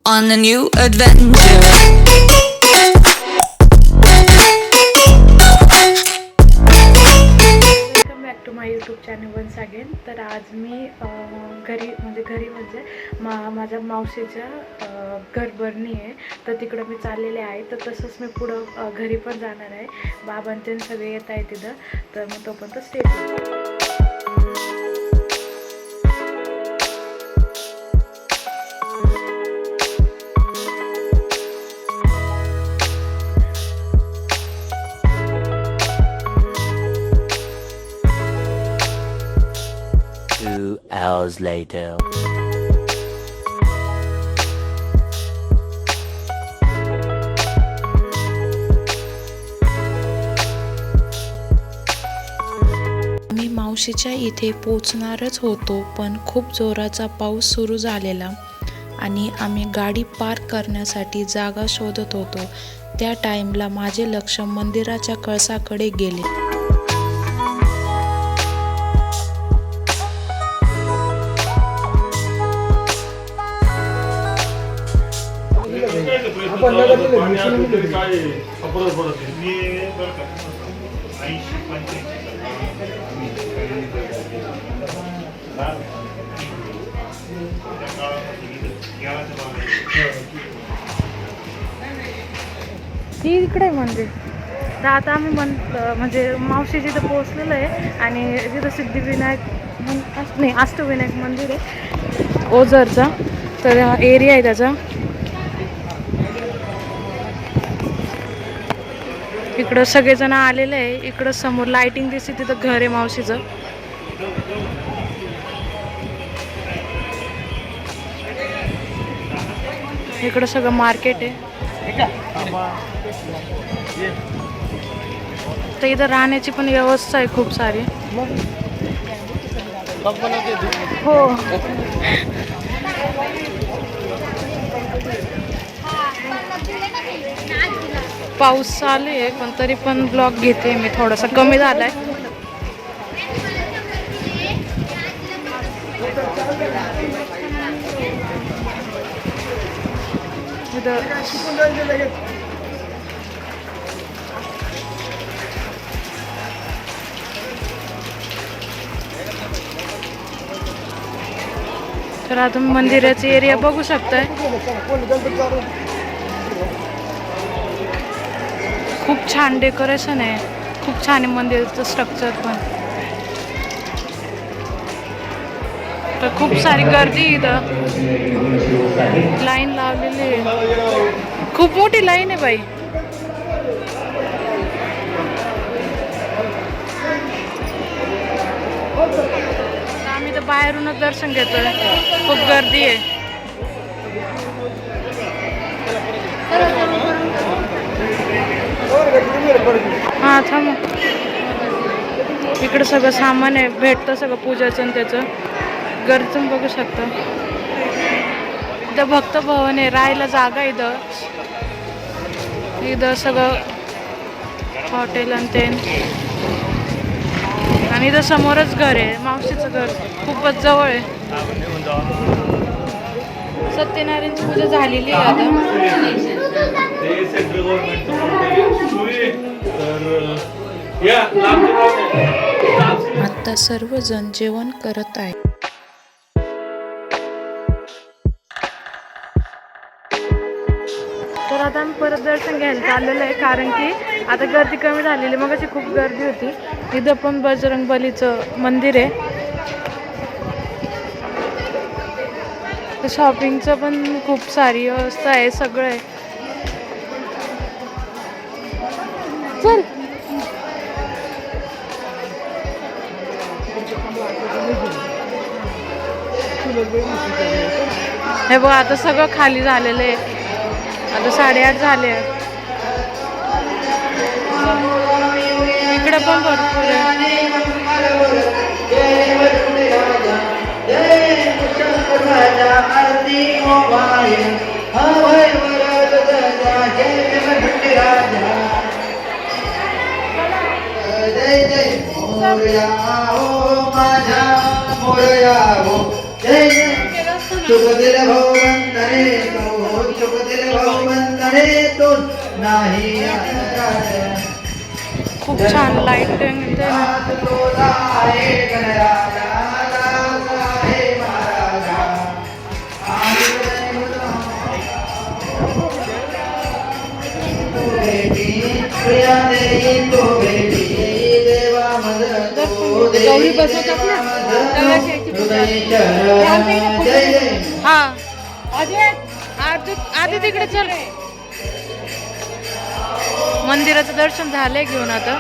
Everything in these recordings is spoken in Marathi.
on a new adventure. Welcome back to my YouTube channel once again. तर आज मी घरी म्हणजे माझ्या मावशीच्या घरभरणी आहे, तर तिकडं मी चाललेले आहे. तर तसंच मी पुढं घरी पण जाणार आहे. बाबांचे सगळे येत आहे तिथं, तर मग तोपर्यंत स्टे. 2 hours later. मी मावशीच्या इथे पोचणारच होतो, पण खूप जोराचा पाऊस सुरू झालेला आणि आम्ही गाडी पार्क करण्यासाठी जागा शोधत होतो. त्या टाइमला माझे लक्ष मंदिराच्या कळसाकडे गेले. ती इकडे आहे मंदिर. तर आता आम्ही म्हणजे मावशी जिथं पोहोचलेलं आहे आणि तिथं सिद्धिविनायक नाही अष्टविनायक मंदिर आहे ओझरचा. तर हा एरिया आहे त्याचा. इकडं सगळेजण आलेले आहे. इकडं समोर लाइटिंग दिसते, तिथं घर आहे मावशीचं. इकडं सगळं मार्केट आहे. तर इथं राहण्याची पण व्यवस्था आहे खूप सारी. हो, पाऊस चालू आहे, पण तरी पण ब्लॉग घेते मी. थोडासा कमी झालाय. तर आता मंदिराचे एरिया बघू शकताय. खूप छान डेकोरेशन आहे. खूप छान आहे मंदिराचं स्ट्रक्चर पण. तर खूप सारी गर्दी इथं. लाईन लावलेली आहे. खूप मोठी लाईन आहे बाई. आम्ही तर बाहेरूनच दर्शन घेतोय. खूप गर्दी आहे. हा थांब. इकडं सगळं सामान आहे, भेटतं सगळं पूजाचं आणि त्याचं. गर्दी बघू शकता. इथं भक्त भवन आहे, राहायला जागा. इथं सगळं हॉटेल आणि ते. आणि इथं समोरच घर आहे मावशीचं घर. खूपच जवळ आहे. सत्यनारायणची पूजा झालेली आहे आता. आता सर्वजण जेवण करत आहेत. तर आता आम्ही परत दर्शन घ्यायला चाललेलं आहे, कारण की आता गर्दी कमी झालेली. मग अशी खूप गर्दी होती. इथं पण बजरंगबलीचं मंदिर आहे. शॉपिंगचं पण खूप सारी व्यवस्था आहे, सगळं आहे. चल. हे बघ, आता सगळं खाली झालेलं आहे. आता 8:30 झाले. इकडे पण भरपूर आहे. शुभ दिल भवंतरे खूप छान लाईटिंग येते ना. गौरी बसवतात ना हा आधी तिकडे चल. मंदिराचं दर्शन झालंय घेऊन आता.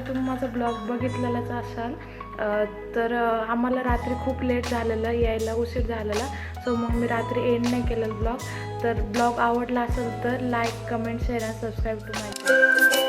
तुम्ही माझा ब्लॉग बघितलेलाच असाल. तर आम्हाला रात्री खूप लेट झालेलं, यायला उशीर झालेला. सो मग मी रात्री एंड नाही केलेलं ब्लॉग. तर ब्लॉग आवडला असेल तर लाईक, कमेंट, शेअर आणि सबस्क्राईब टू माय.